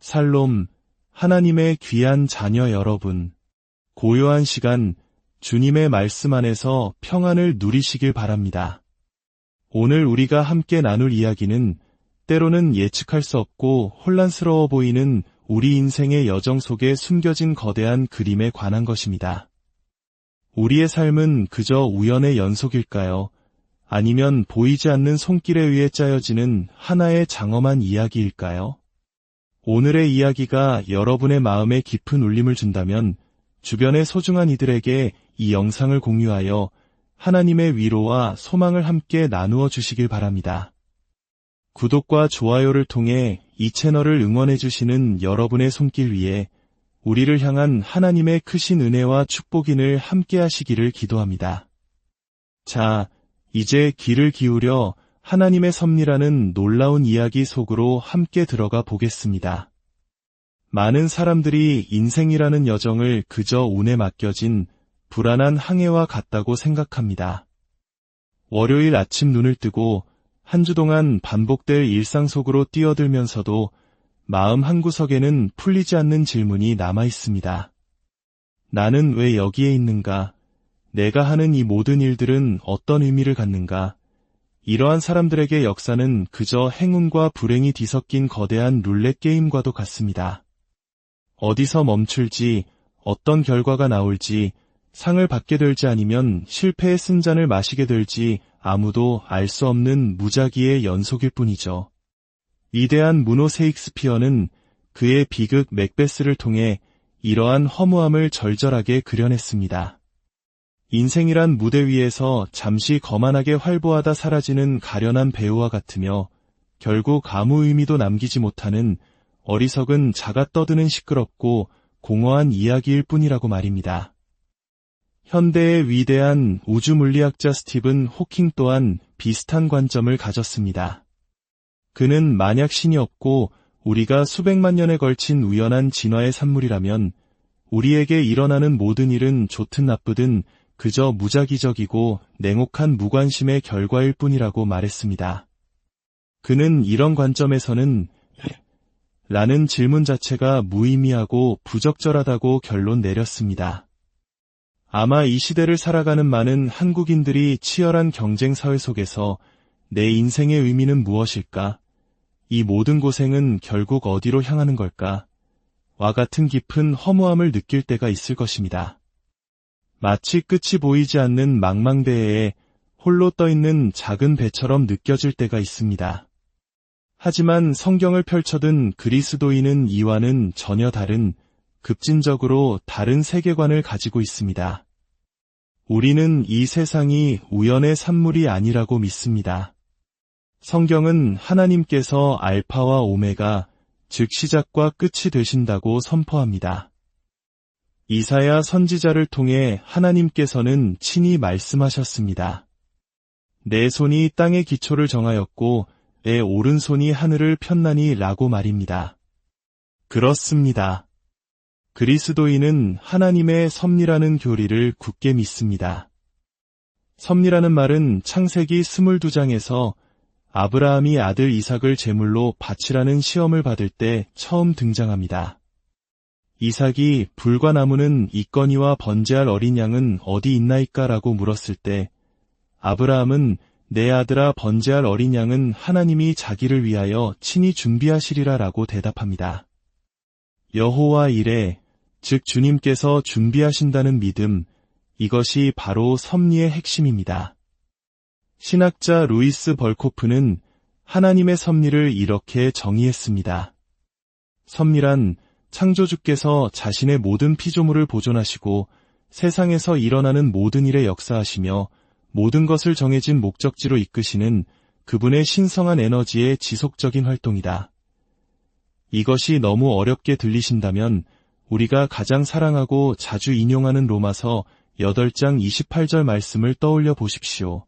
샬롬, 하나님의 귀한 자녀 여러분. 고요한 시간, 주님의 말씀 안에서 평안을 누리시길 바랍니다. 오늘 우리가 함께 나눌 이야기는 때로는 예측할 수 없고 혼란스러워 보이는 우리 인생의 여정 속에 숨겨진 거대한 그림에 관한 것입니다. 우리의 삶은 그저 우연의 연속일까요? 아니면 보이지 않는 손길에 의해 짜여지는 하나의 장엄한 이야기일까요? 오늘의 이야기가 여러분의 마음에 깊은 울림을 준다면 주변의 소중한 이들에게 이 영상을 공유하여 하나님의 위로와 소망을 함께 나누어 주시길 바랍니다. 구독과 좋아요를 통해 이 채널을 응원해 주시는 여러분의 손길 위에 우리를 향한 하나님의 크신 은혜와 축복인을 함께 하시기를 기도합니다. 자, 이제 귀를 기울여 하나님의 섭리라는 놀라운 이야기 속으로 함께 들어가 보겠습니다. 많은 사람들이 인생이라는 여정을 그저 운에 맡겨진 불안한 항해와 같다고 생각합니다. 월요일 아침 눈을 뜨고 한 주 동안 반복될 일상 속으로 뛰어들면서도 마음 한구석에는 풀리지 않는 질문이 남아 있습니다. 나는 왜 여기에 있는가? 내가 하는 이 모든 일들은 어떤 의미를 갖는가? 이러한 사람들에게 역사는 그저 행운과 불행이 뒤섞인 거대한 룰렛 게임과도 같습니다. 어디서 멈출지, 어떤 결과가 나올지, 상을 받게 될지 아니면 실패의 쓴잔을 마시게 될지 아무도 알 수 없는 무작위의 연속일 뿐이죠. 위대한 문호 셰익스피어는 그의 비극 맥베스를 통해 이러한 허무함을 절절하게 그려냈습니다. 인생이란 무대 위에서 잠시 거만하게 활보하다 사라지는 가련한 배우와 같으며 결국 아무 의미도 남기지 못하는 어리석은 자가 떠드는 시끄럽고 공허한 이야기일 뿐이라고 말입니다. 현대의 위대한 우주물리학자 스티븐 호킹 또한 비슷한 관점을 가졌습니다. 그는 만약 신이 없고 우리가 수백만 년에 걸친 우연한 진화의 산물이라면 우리에게 일어나는 모든 일은 좋든 나쁘든 그저 무작위적이고 냉혹한 무관심의 결과일 뿐이라고 말했습니다. 그는 이런 관점에서는 라는 질문 자체가 무의미하고 부적절하다고 결론 내렸습니다. 아마 이 시대를 살아가는 많은 한국인들이 치열한 경쟁 사회 속에서 내 인생의 의미는 무엇일까? 이 모든 고생은 결국 어디로 향하는 걸까? 와 같은 깊은 허무함을 느낄 때가 있을 것입니다. 마치 끝이 보이지 않는 망망대해에 홀로 떠있는 작은 배처럼 느껴질 때가 있습니다. 하지만 성경을 펼쳐든 그리스도인은 이와는 전혀 다른, 급진적으로 다른 세계관을 가지고 있습니다. 우리는 이 세상이 우연의 산물이 아니라고 믿습니다. 성경은 하나님께서 알파와 오메가, 즉 시작과 끝이 되신다고 선포합니다. 이사야 선지자를 통해 하나님께서는 친히 말씀하셨습니다. 내 손이 땅의 기초를 정하였고 내 오른손이 하늘을 폈나니 라고 말입니다. 그렇습니다. 그리스도인은 하나님의 섭리라는 교리를 굳게 믿습니다. 섭리라는 말은 창세기 22장에서 아브라함이 아들 이삭을 제물로 바치라는 시험을 받을 때 처음 등장합니다. 이삭이 불과 나무는 있거니와 번제할 어린 양은 어디 있나이까 라고 물었을 때 아브라함은 내 아들아 번제할 어린 양은 하나님이 자기를 위하여 친히 준비하시리라 라고 대답합니다. 여호와 이레, 즉 주님께서 준비하신다는 믿음, 이것이 바로 섭리의 핵심입니다. 신학자 루이스 벌코프는 하나님의 섭리를 이렇게 정의했습니다. 섭리란 창조주께서 자신의 모든 피조물을 보존하시고 세상에서 일어나는 모든 일에 역사하시며 모든 것을 정해진 목적지로 이끄시는 그분의 신성한 에너지의 지속적인 활동이다. 이것이 너무 어렵게 들리신다면 우리가 가장 사랑하고 자주 인용하는 로마서 8장 28절 말씀을 떠올려 보십시오.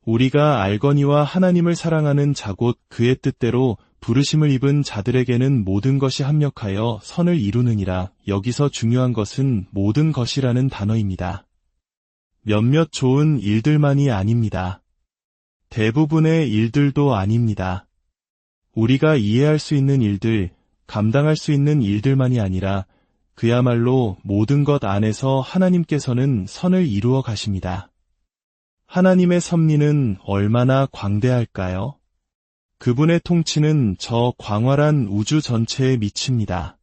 우리가 알거니와 하나님을 사랑하는 자 곧 그의 뜻대로 부르심을 입은 자들에게는 모든 것이 합력하여 선을 이루느니라. 여기서 중요한 것은 모든 것이라는 단어입니다. 몇몇 좋은 일들만이 아닙니다. 대부분의 일들도 아닙니다. 우리가 이해할 수 있는 일들, 감당할 수 있는 일들만이 아니라 그야말로 모든 것 안에서 하나님께서는 선을 이루어 가십니다. 하나님의 섭리는 얼마나 광대할까요? 그분의 통치는 저 광활한 우주 전체에 미칩니다.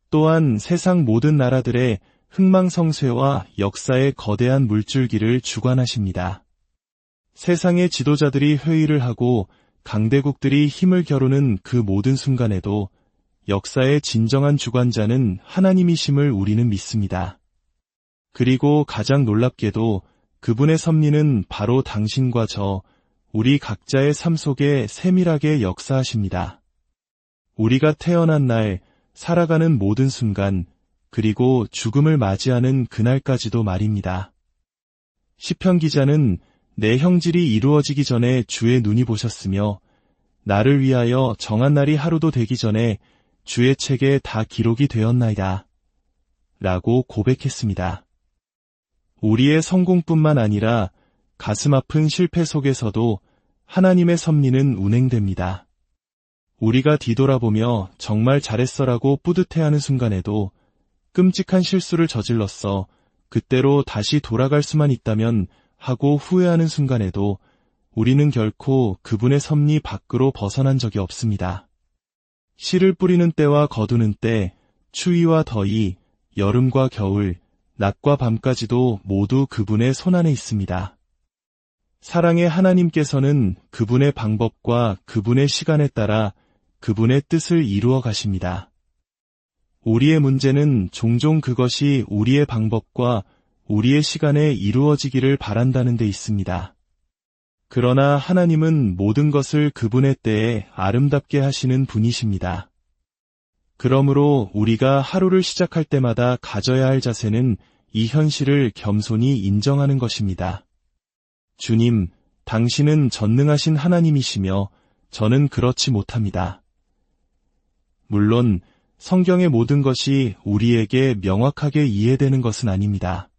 또한 세상 모든 나라들의 흥망성쇠와 역사의 거대한 물줄기를 주관하십니다. 세상의 지도자들이 회의를 하고 강대국들이 힘을 겨루는 그 모든 순간에도 역사의 진정한 주관자는 하나님이심을 우리는 믿습니다. 그리고 가장 놀랍게도 그분의 섭리는 바로 당신과 저, 우리 각자의 삶 속에 세밀하게 역사하십니다. 우리가 태어난 날, 살아가는 모든 순간, 그리고 죽음을 맞이하는 그날까지도 말입니다. 시편 기자는 내 형질이 이루어지기 전에 주의 눈이 보셨으며 나를 위하여 정한 날이 하루도 되기 전에 주의 책에 다 기록이 되었나이다. 라고 고백했습니다. 우리의 성공뿐만 아니라 가슴 아픈 실패 속에서도 하나님의 섭리는 운행됩니다. 우리가 뒤돌아보며 정말 잘했어라고 뿌듯해하는 순간에도 끔찍한 실수를 저질렀어 그때로 다시 돌아갈 수만 있다면 하고 후회하는 순간에도 우리는 결코 그분의 섭리 밖으로 벗어난 적이 없습니다. 씨를 뿌리는 때와 거두는 때, 추위와 더위, 여름과 겨울, 낮과 밤까지도 모두 그분의 손안에 있습니다. 사랑의 하나님께서는 그분의 방법과 그분의 시간에 따라 그분의 뜻을 이루어 가십니다. 우리의 문제는 종종 그것이 우리의 방법과 우리의 시간에 이루어지기를 바란다는 데 있습니다. 그러나 하나님은 모든 것을 그분의 때에 아름답게 하시는 분이십니다. 그러므로 우리가 하루를 시작할 때마다 가져야 할 자세는 이 현실을 겸손히 인정하는 것입니다. 주님, 당신은 전능하신 하나님이시며 저는 그렇지 못합니다. 물론 성경의 모든 것이 우리에게 명확하게 이해되는 것은 아닙니다.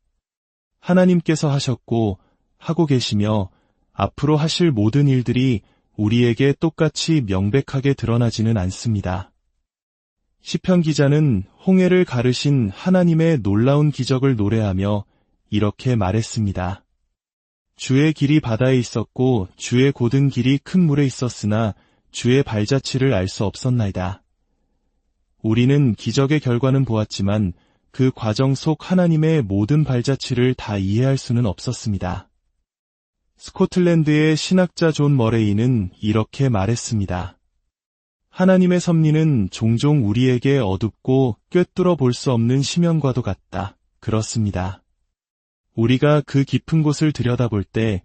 하나님께서 하셨고 하고 계시며 앞으로 하실 모든 일들이 우리에게 똑같이 명백하게 드러나지는 않습니다. 시편 기자는 홍해를 가르신 하나님의 놀라운 기적을 노래하며 이렇게 말했습니다. 주의 길이 바다에 있었고 주의 곧은 길이 큰 물에 있었으나 주의 발자취를 알 수 없었나이다. 우리는 기적의 결과는 보았지만 그 과정 속 하나님의 모든 발자취를 다 이해할 수는 없었습니다. 스코틀랜드의 신학자 존 머레이는 이렇게 말했습니다. 하나님의 섭리는 종종 우리에게 어둡고 꿰뚫어 볼 수 없는 심연과도 같다. 그렇습니다. 우리가 그 깊은 곳을 들여다볼 때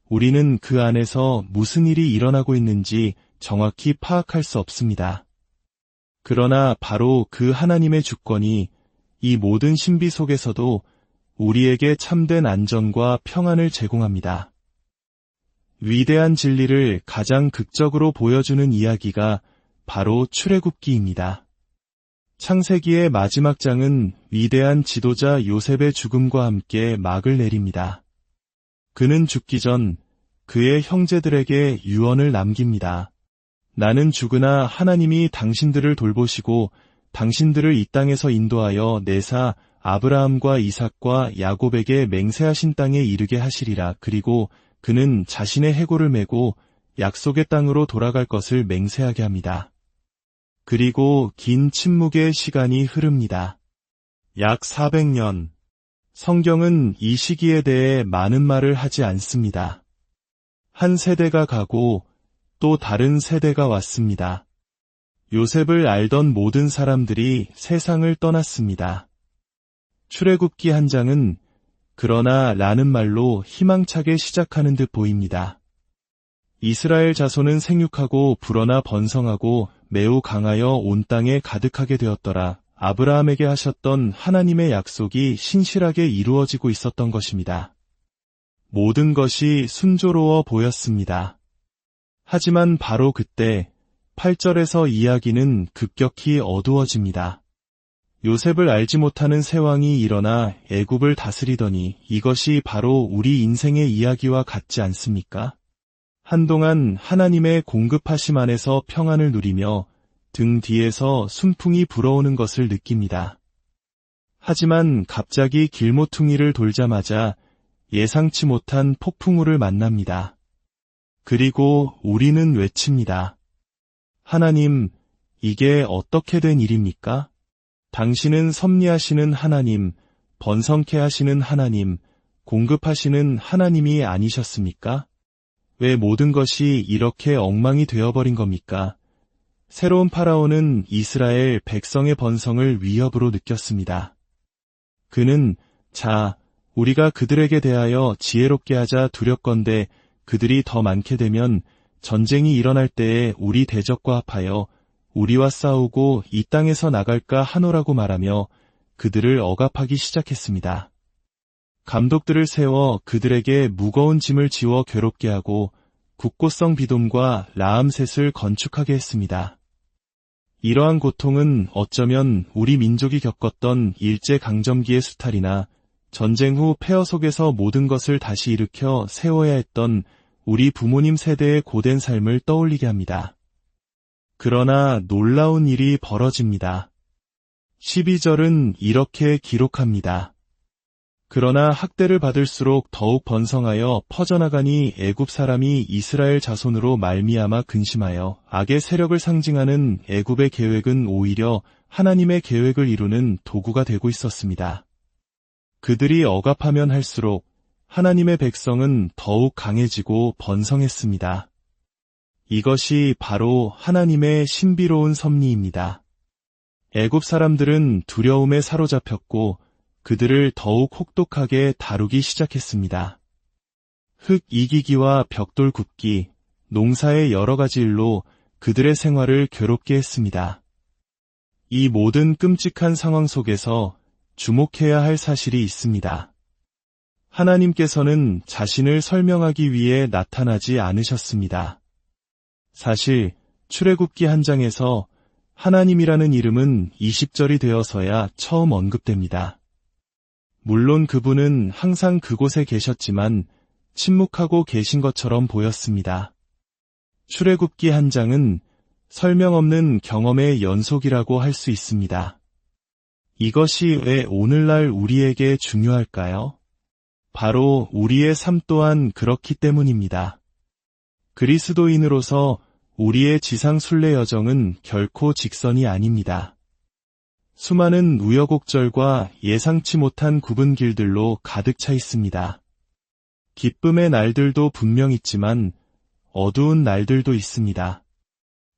우리는 그 안에서 무슨 일이 일어나고 있는지 정확히 파악할 수 없습니다. 그러나 바로 그 하나님의 주권이 이 모든 신비 속에서도 우리에게 참된 안전과 평안을 제공합니다. 위대한 진리를 가장 극적으로 보여주는 이야기가 바로 출애굽기입니다. 창세기의 마지막 장은 위대한 지도자 요셉의 죽음과 함께 막을 내립니다. 그는 죽기 전 그의 형제들에게 유언을 남깁니다. 나는 죽으나 하나님이 당신들을 돌보시고 당신들을 이 땅에서 인도하여 내사 아브라함과 이삭과 야곱에게 맹세하신 땅에 이르게 하시리라. 그리고 그는 자신의 해골을 메고 약속의 땅으로 돌아갈 것을 맹세하게 합니다. 그리고 긴 침묵의 시간이 흐릅니다. 약 400년. 성경은 이 시기에 대해 많은 말을 하지 않습니다. 한 세대가 가고 또 다른 세대가 왔습니다. 요셉을 알던 모든 사람들이 세상을 떠났습니다. 출애굽기 한 장은 그러나 라는 말로 희망차게 시작하는 듯 보입니다. 이스라엘 자손은 생육하고 불어나 번성하고 매우 강하여 온 땅에 가득하게 되었더라. 아브라함에게 하셨던 하나님의 약속이 신실하게 이루어지고 있었던 것입니다. 모든 것이 순조로워 보였습니다. 하지만 바로 그때 8절에서 이야기는 급격히 어두워집니다. 요셉을 알지 못하는 새 왕이 일어나 애굽을 다스리더니 이것이 바로 우리 인생의 이야기와 같지 않습니까? 한동안 하나님의 공급하심 안에서 평안을 누리며 등 뒤에서 순풍이 불어오는 것을 느낍니다. 하지만 갑자기 길모퉁이를 돌자마자 예상치 못한 폭풍우를 만납니다. 그리고 우리는 외칩니다. 하나님, 이게 어떻게 된 일입니까? 당신은 섭리하시는 하나님, 번성케 하시는 하나님, 공급하시는 하나님이 아니셨습니까? 왜 모든 것이 이렇게 엉망이 되어버린 겁니까? 새로운 파라오는 이스라엘 백성의 번성을 위협으로 느꼈습니다. 그는 자, 우리가 그들에게 대하여 지혜롭게 하자 두렵건대 그들이 더 많게 되면 전쟁이 일어날 때에 우리 대적과 합하여 우리와 싸우고 이 땅에서 나갈까 하노라고 말하며 그들을 억압하기 시작했습니다. 감독들을 세워 그들에게 무거운 짐을 지워 괴롭게 하고 국고성 비돔과 라암셋을 건축하게 했습니다. 이러한 고통은 어쩌면 우리 민족이 겪었던 일제강점기의 수탈이나 전쟁 후 폐허 속에서 모든 것을 다시 일으켜 세워야 했던 우리 부모님 세대의 고된 삶을 떠올리게 합니다. 그러나 놀라운 일이 벌어집니다. 12절은 이렇게 기록합니다. 그러나 학대를 받을수록 더욱 번성하여 퍼져나가니 애굽 사람이 이스라엘 자손으로 말미암아 근심하여 악의 세력을 상징하는 애굽의 계획은 오히려 하나님의 계획을 이루는 도구가 되고 있었습니다. 그들이 억압하면 할수록 하나님의 백성은 더욱 강해지고 번성했습니다. 이것이 바로 하나님의 신비로운 섭리입니다. 애굽 사람들은 두려움에 사로잡혔고 그들을 더욱 혹독하게 다루기 시작했습니다. 흙 이기기와 벽돌 굽기, 농사의 여러 가지 일로 그들의 생활을 괴롭게 했습니다. 이 모든 끔찍한 상황 속에서 주목해야 할 사실이 있습니다. 하나님께서는 자신을 설명하기 위해 나타나지 않으셨습니다. 사실 출애굽기 한 장에서 하나님이라는 이름은 20절이 되어서야 처음 언급됩니다. 물론 그분은 항상 그곳에 계셨지만 침묵하고 계신 것처럼 보였습니다. 출애굽기 한 장은 설명 없는 경험의 연속이라고 할 수 있습니다. 이것이 왜 오늘날 우리에게 중요할까요? 바로 우리의 삶 또한 그렇기 때문입니다. 그리스도인으로서 우리의 지상 순례 여정은 결코 직선이 아닙니다. 수많은 우여곡절과 예상치 못한 굽은 길들로 가득 차 있습니다. 기쁨의 날들도 분명 있지만 어두운 날들도 있습니다.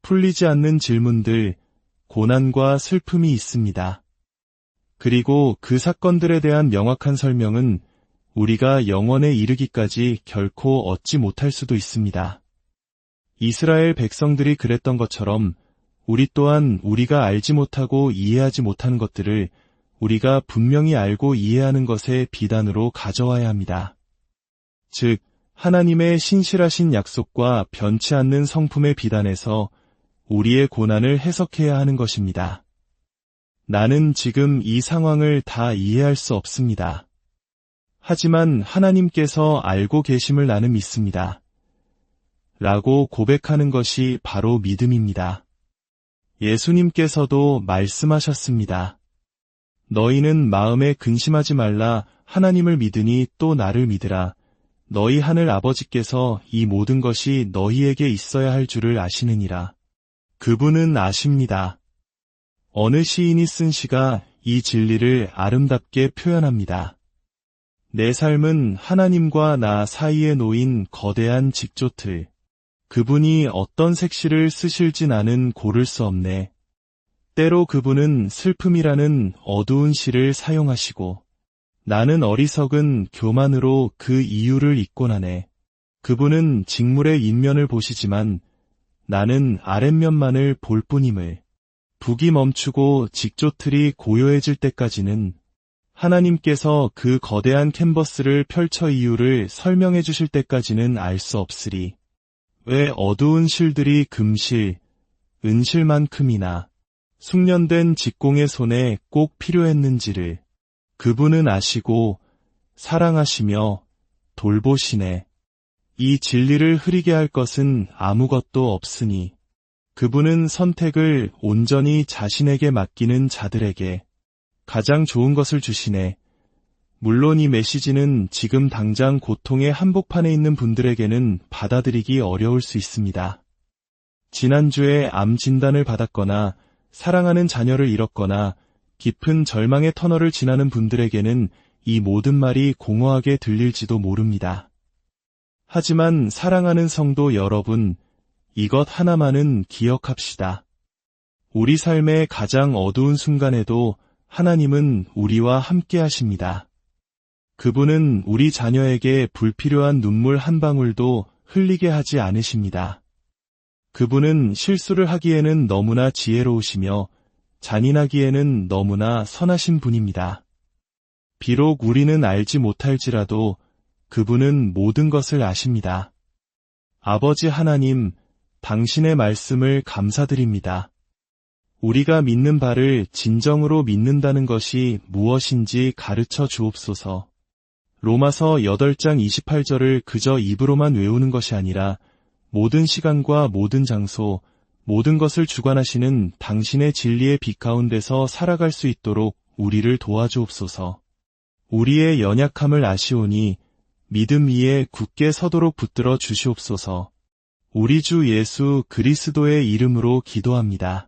풀리지 않는 질문들, 고난과 슬픔이 있습니다. 그리고 그 사건들에 대한 명확한 설명은 우리가 영원에 이르기까지 결코 얻지 못할 수도 있습니다. 이스라엘 백성들이 그랬던 것처럼 우리 또한 우리가 알지 못하고 이해하지 못하는 것들을 우리가 분명히 알고 이해하는 것의 비단으로 가져와야 합니다. 즉, 하나님의 신실하신 약속과 변치 않는 성품의 비단에서 우리의 고난을 해석해야 하는 것입니다. 나는 지금 이 상황을 다 이해할 수 없습니다. 하지만 하나님께서 알고 계심을 나는 믿습니다. 라고 고백하는 것이 바로 믿음입니다. 예수님께서도 말씀하셨습니다. 너희는 마음에 근심하지 말라 하나님을 믿으니 또 나를 믿으라. 너희 하늘 아버지께서 이 모든 것이 너희에게 있어야 할 줄을 아시느니라. 그분은 아십니다. 어느 시인이 쓴 시가 이 진리를 아름답게 표현합니다. 내 삶은 하나님과 나 사이에 놓인 거대한 직조틀. 그분이 어떤 색시를 쓰실지 나는 고를 수 없네. 때로 그분은 슬픔이라는 어두운 시를 사용하시고 나는 어리석은 교만으로 그 이유를 잊곤 하네. 그분은 직물의 윗면을 보시지만 나는 아랫면만을 볼 뿐임을. 북이 멈추고 직조틀이 고요해질 때까지는 하나님께서 그 거대한 캔버스를 펼쳐 이유를 설명해 주실 때까지는 알 수 없으리. 왜 어두운 실들이 금실, 은실만큼이나 숙련된 직공의 손에 꼭 필요했는지를 그분은 아시고 사랑하시며 돌보시네. 이 진리를 흐리게 할 것은 아무것도 없으니 그분은 선택을 온전히 자신에게 맡기는 자들에게 가장 좋은 것을 주시네. 물론 이 메시지는 지금 당장 고통의 한복판에 있는 분들에게는 받아들이기 어려울 수 있습니다. 지난주에 암 진단을 받았거나 사랑하는 자녀를 잃었거나 깊은 절망의 터널을 지나는 분들에게는 이 모든 말이 공허하게 들릴지도 모릅니다. 하지만 사랑하는 성도 여러분, 이것 하나만은 기억합시다. 우리 삶의 가장 어두운 순간에도 하나님은 우리와 함께 하십니다. 그분은 우리 자녀에게 불필요한 눈물 한 방울도 흘리게 하지 않으십니다. 그분은 실수를 하기에는 너무나 지혜로우시며 잔인하기에는 너무나 선하신 분입니다. 비록 우리는 알지 못할지라도 그분은 모든 것을 아십니다. 아버지 하나님, 당신의 말씀을 감사드립니다. 우리가 믿는 바를 진정으로 믿는다는 것이 무엇인지 가르쳐 주옵소서. 로마서 8장 28절을 그저 입으로만 외우는 것이 아니라 모든 시간과 모든 장소, 모든 것을 주관하시는 당신의 진리의 빛 가운데서 살아갈 수 있도록 우리를 도와주옵소서. 우리의 연약함을 아시오니 믿음 위에 굳게 서도록 붙들어 주시옵소서. 우리 주 예수 그리스도의 이름으로 기도합니다.